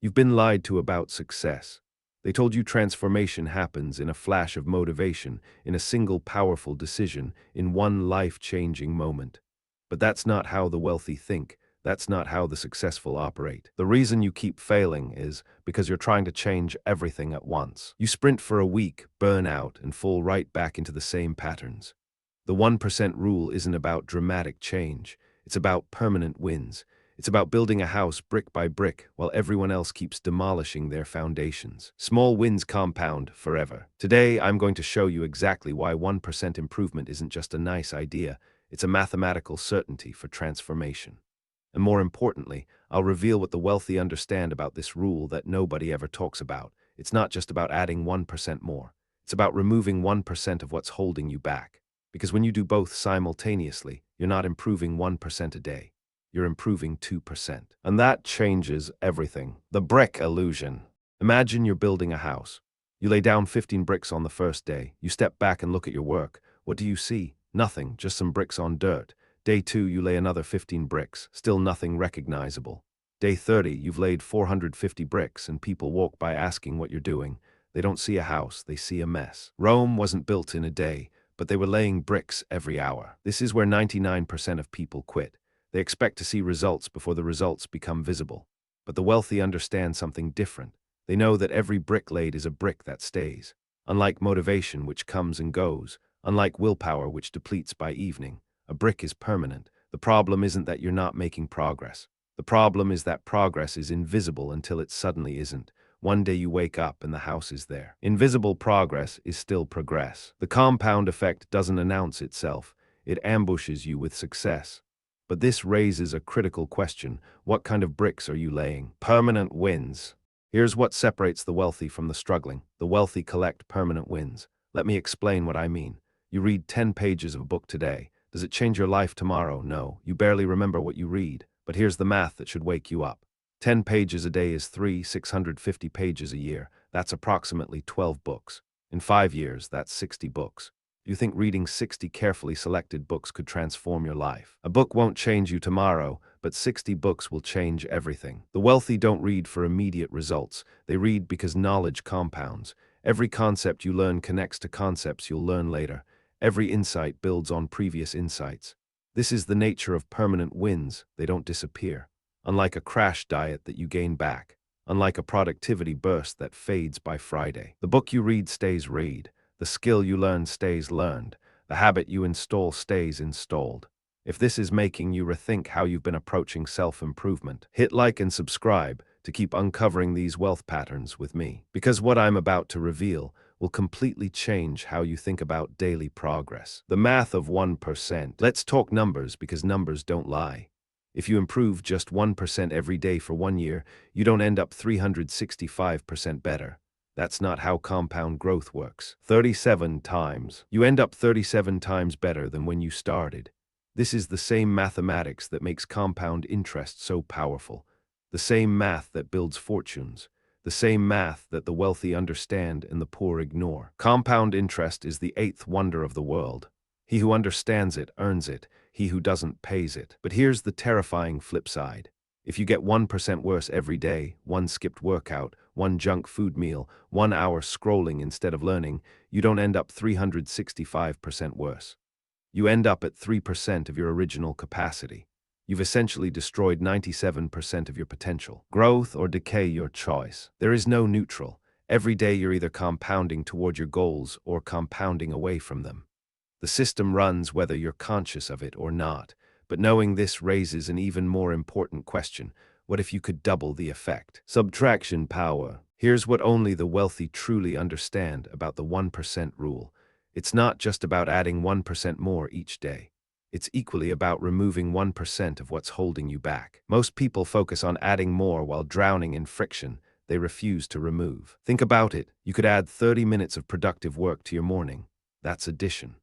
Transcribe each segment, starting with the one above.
You've been lied to about success. They told you transformation happens in a flash of motivation, in a single powerful decision, in one life-changing moment. But that's not how the wealthy think. That's not how the successful operate. The reason you keep failing is because you're trying to change everything at once. You sprint for a week, burn out, and fall right back into the same patterns. The 1% rule isn't about dramatic change. It's about permanent wins. It's about building a house brick by brick while everyone else keeps demolishing their foundations. Small wins compound forever. Today, I'm going to show you exactly why 1% improvement isn't just a nice idea. It's a mathematical certainty for transformation. And more importantly, I'll reveal what the wealthy understand about this rule that nobody ever talks about. It's not just about adding 1% more. It's about removing 1% of what's holding you back. Because when you do both simultaneously, you're not improving 1% a day. You're improving 2%. And that changes everything. The brick illusion. Imagine you're building a house. You lay down 15 bricks on the first day. You step back and look at your work. What do you see? Nothing, just some bricks on dirt. Day 2, you lay another 15 bricks. Still nothing recognizable. Day 30, you've laid 450 bricks and people walk by asking what you're doing. They don't see a house, they see a mess. Rome wasn't built in a day, but they were laying bricks every hour. This is where 99% of people quit. They expect to see results before the results become visible. But the wealthy understand something different. They know that every brick laid is a brick that stays. Unlike motivation, which comes and goes, unlike willpower, which depletes by evening, a brick is permanent. The problem isn't that you're not making progress. The problem is that progress is invisible until it suddenly isn't. One day you wake up and the house is there. Invisible progress is still progress. The compound effect doesn't announce itself. It ambushes you with success. But this raises a critical question. What kind of bricks are you laying? Permanent wins. Here's what separates the wealthy from the struggling. The wealthy collect permanent wins. Let me explain what I mean. You read 10 pages of a book today. Does it change your life tomorrow? No. You barely remember what you read. But here's the math that should wake you up. 10 pages a day is 650 pages a year. That's approximately 12 books. In 5 years, that's 60 books. You think reading 60 carefully selected books could transform your life? A book won't change you tomorrow, but 60 books will change everything. The wealthy don't read for immediate results. They read because knowledge compounds. Every concept you learn connects to concepts you'll learn later. Every insight builds on previous insights. This is the nature of permanent wins. They don't disappear. Unlike a crash diet that you gain back. Unlike a productivity burst that fades by Friday. The book you read stays read. The skill you learn stays learned. The habit you install stays installed. If this is making you rethink how you've been approaching self-improvement, hit like and subscribe to keep uncovering these wealth patterns with me. Because what I'm about to reveal will completely change how you think about daily progress. The math of 1%. Let's talk numbers because numbers don't lie. If you improve just 1% every day for 1 year, you don't end up 365% better. That's not how compound growth works. 37 times. You end up 37 times better than when you started. This is the same mathematics that makes compound interest so powerful. The same math that builds fortunes. The same math that the wealthy understand and the poor ignore. Compound interest is the 8th wonder of the world. He who understands it earns it. He who doesn't pays it. But here's the terrifying flip side. If you get 1% worse every day, one skipped workout, one junk food meal, 1 hour scrolling instead of learning, you don't end up 365% worse. You end up at 3% of your original capacity. You've essentially destroyed 97% of your potential. Growth or decay, your choice. There is no neutral. Every day you're either compounding toward your goals or compounding away from them. The system runs whether you're conscious of it or not. But knowing this raises an even more important question. What if you could double the effect? Subtraction power. Here's what only the wealthy truly understand about the 1% rule. It's not just about adding 1% more each day. It's equally about removing 1% of what's holding you back. Most people focus on adding more while drowning in friction they refuse to remove. Think about it. You could add 30 minutes of productive work to your morning. That's addition.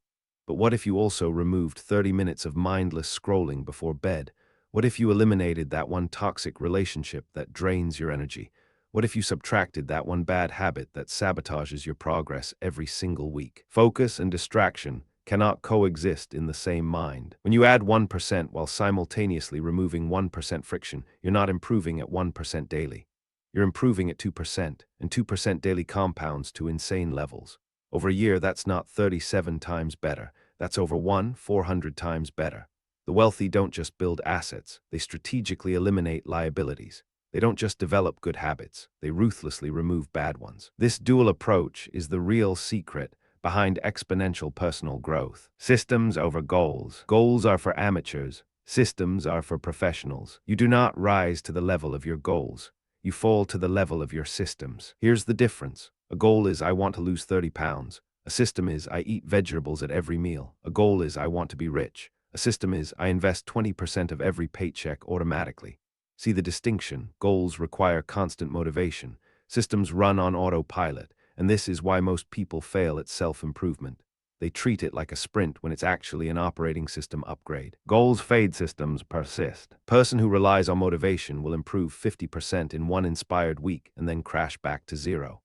But what if you also removed 30 minutes of mindless scrolling before bed? What if you eliminated that one toxic relationship that drains your energy? What if you subtracted that one bad habit that sabotages your progress every single week? Focus and distraction cannot coexist in the same mind. When you add 1% while simultaneously removing 1% friction, you're not improving at 1% daily. You're improving at 2%, and 2% daily compounds to insane levels. Over a year, that's not 37 times better. That's over 400 times better. The wealthy don't just build assets, they strategically eliminate liabilities. They don't just develop good habits, they ruthlessly remove bad ones. This dual approach is the real secret behind exponential personal growth. Systems over goals. Goals are for amateurs, systems are for professionals. You do not rise to the level of your goals. You fall to the level of your systems. Here's the difference. A goal is I want to lose 30 pounds. A system is I eat vegetables at every meal. A goal is I want to be rich. A system is I invest 20% of every paycheck automatically. See the distinction. Goals require constant motivation. Systems run on autopilot, and this is why most people fail at self-improvement. They treat it like a sprint when it's actually an operating system upgrade. Goals fade, systems persist. Person who relies on motivation will improve 50% in one inspired week and then crash back to zero.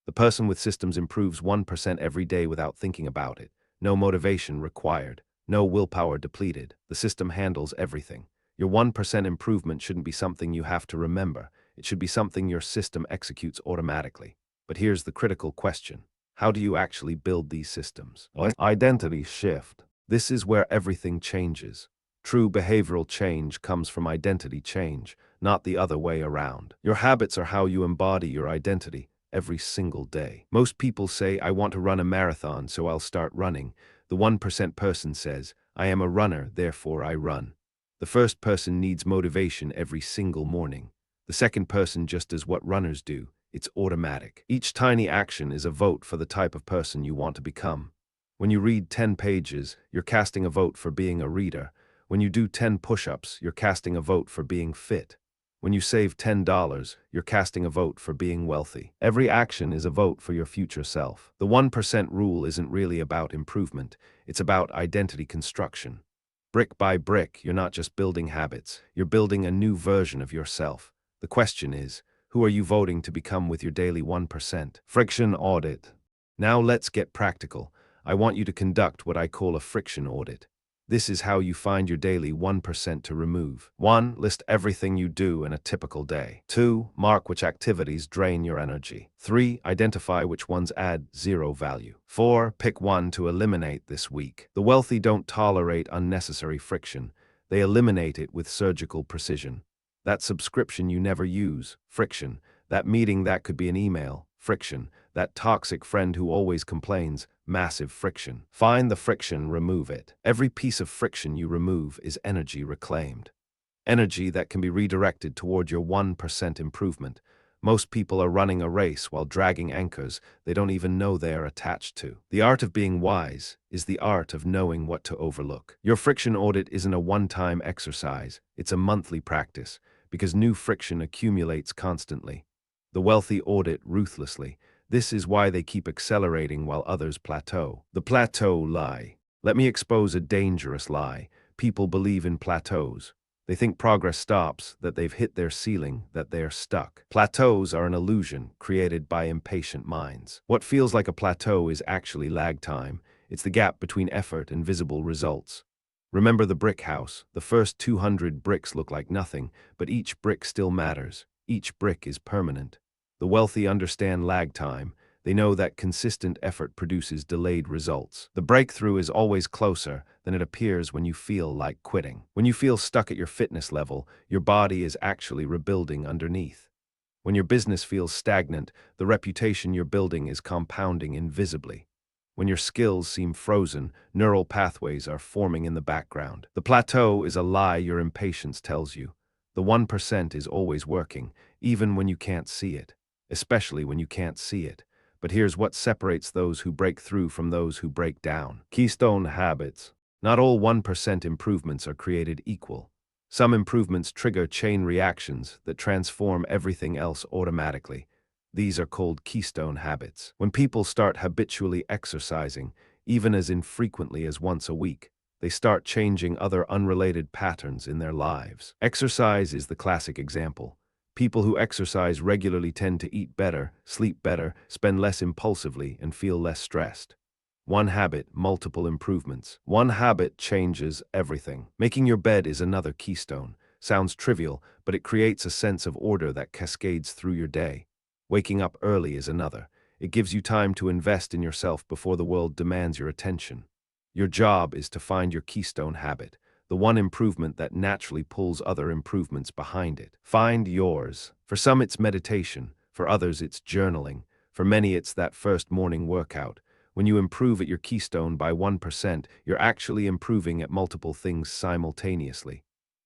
The person with systems improves 1% every day without thinking about it. No motivation required. No willpower depleted. The system handles everything. Your 1% improvement shouldn't be something you have to remember. It should be something your system executes automatically. But here's the critical question. How do you actually build these systems? Identity shift. This is where everything changes. True behavioral change comes from identity change, not the other way around. Your habits are how you embody your identity every single day. Most people say, I want to run a marathon, so I'll start running. The 1% person says, I am a runner, therefore I run. The first person needs motivation every single morning. The second person just does what runners do. It's automatic. Each tiny action is a vote for the type of person you want to become. When you read 10 pages, you're casting a vote for being a reader. When you do 10 push-ups, you're casting a vote for being fit. When you save $10, you're casting a vote for being wealthy. Every action is a vote for your future self. The 1% rule isn't really about improvement. It's about identity construction. Brick by brick, you're not just building habits. You're building a new version of yourself. The question is, who are you voting to become with your daily 1%? Friction audit. Now let's get practical. I want you to conduct what I call a friction audit. This is how you find your daily 1% to remove. 1. List everything you do in a typical day. 2. Mark which activities drain your energy. 3. Identify which ones add zero value. 4. Pick one to eliminate this week. The wealthy don't tolerate unnecessary friction. They eliminate it with surgical precision. That subscription you never use, friction. That meeting that could be an email, friction. That toxic friend who always complains, massive friction. Find the friction, remove it. Every piece of friction you remove is energy reclaimed. Energy that can be redirected toward your 1% improvement. Most people are running a race while dragging anchors they don't even know they are attached to. The art of being wise is the art of knowing what to overlook. Your friction audit isn't a one-time exercise, it's a monthly practice, because new friction accumulates constantly. The wealthy audit ruthlessly. This is why they keep accelerating while others plateau. The plateau lie. Let me expose a dangerous lie. People believe in plateaus. They think progress stops, that they've hit their ceiling, that they're stuck. Plateaus are an illusion created by impatient minds. What feels like a plateau is actually lag time. It's the gap between effort and visible results. Remember the brick house. The first 200 bricks look like nothing, but each brick still matters. Each brick is permanent. The wealthy understand lag time. They know that consistent effort produces delayed results. The breakthrough is always closer than it appears when you feel like quitting. When you feel stuck at your fitness level, your body is actually rebuilding underneath. When your business feels stagnant, the reputation you're building is compounding invisibly. When your skills seem frozen, neural pathways are forming in the background. The plateau is a lie your impatience tells you. The 1% is always working, even when you can't see it. Especially when you can't see it. But here's what separates those who break through from those who break down. Keystone habits. Not all 1% improvements are created equal. Some improvements trigger chain reactions that transform everything else automatically. These are called keystone habits. When people start habitually exercising, even as infrequently as once a week, they start changing other unrelated patterns in their lives. Exercise is the classic example. People who exercise regularly tend to eat better, sleep better, spend less impulsively, and feel less stressed. One habit, multiple improvements. One habit changes everything. Making your bed is another keystone. Sounds trivial, but it creates a sense of order that cascades through your day. Waking up early is another. It gives you time to invest in yourself before the world demands your attention. Your job is to find your keystone habit, the one improvement that naturally pulls other improvements behind it. Find yours. For some, it's meditation. For others, it's journaling. For many, it's that first morning workout. When you improve at your keystone by 1%, you're actually improving at multiple things simultaneously.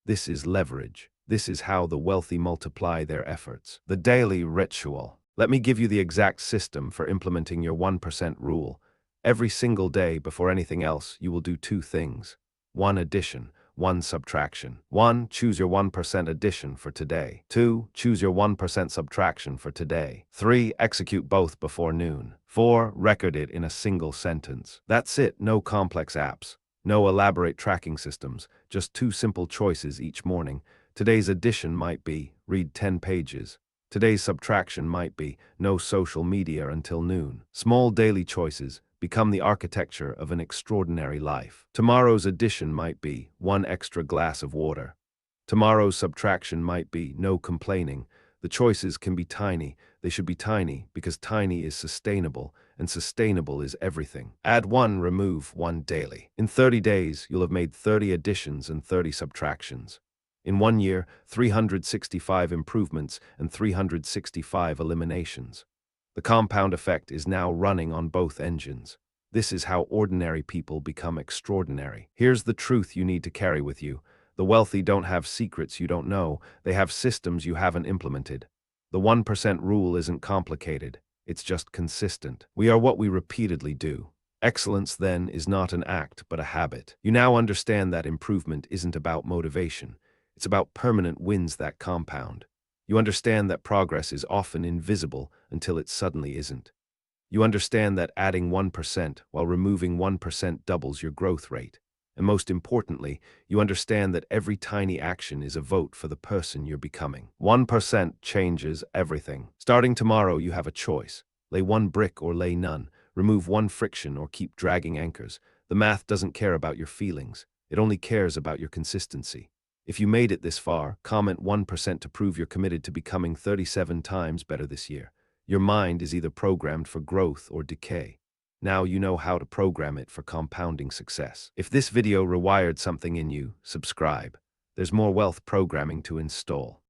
This is leverage. This is how the wealthy multiply their efforts. The daily ritual. Let me give you the exact system for implementing your 1% rule. Every single day, before anything else, you will do two things. One addition, one subtraction. 1. Choose your 1% addition for today. 2. Choose your 1% subtraction for today. 3. Execute both before noon. 4. Record it in a single sentence. That's it. No complex apps. No elaborate tracking systems. Just two simple choices each morning. Today's addition might be, read 10 pages. Today's subtraction might be, no social media until noon. Small daily choices become the architecture of an extraordinary life. Tomorrow's addition might be, one extra glass of water. Tomorrow's subtraction might be, no complaining. The choices can be tiny. They should be tiny because tiny is sustainable, and sustainable is everything. Add one, remove one daily. In 30 days, you'll have made 30 additions and 30 subtractions. In 1 year, 365 improvements and 365 eliminations. The compound effect is now running on both engines. This is how ordinary people become extraordinary. Here's the truth you need to carry with you. The wealthy don't have secrets you don't know. They have systems you haven't implemented. The 1% rule isn't complicated. It's just consistent. We are what we repeatedly do. Excellence, then, is not an act, but a habit. You now understand that improvement isn't about motivation. It's about permanent wins that compound. You understand that progress is often invisible until it suddenly isn't. You understand that adding 1% while removing 1% doubles your growth rate. And most importantly, you understand that every tiny action is a vote for the person you're becoming. 1% changes everything. Starting tomorrow, you have a choice. Lay one brick or lay none. Remove one friction or keep dragging anchors. The math doesn't care about your feelings. It only cares about your consistency. If you made it this far, comment 1% to prove you're committed to becoming 37 times better this year. Your mind is either programmed for growth or decay. Now you know how to program it for compounding success. If this video rewired something in you, subscribe. There's more wealth programming to install.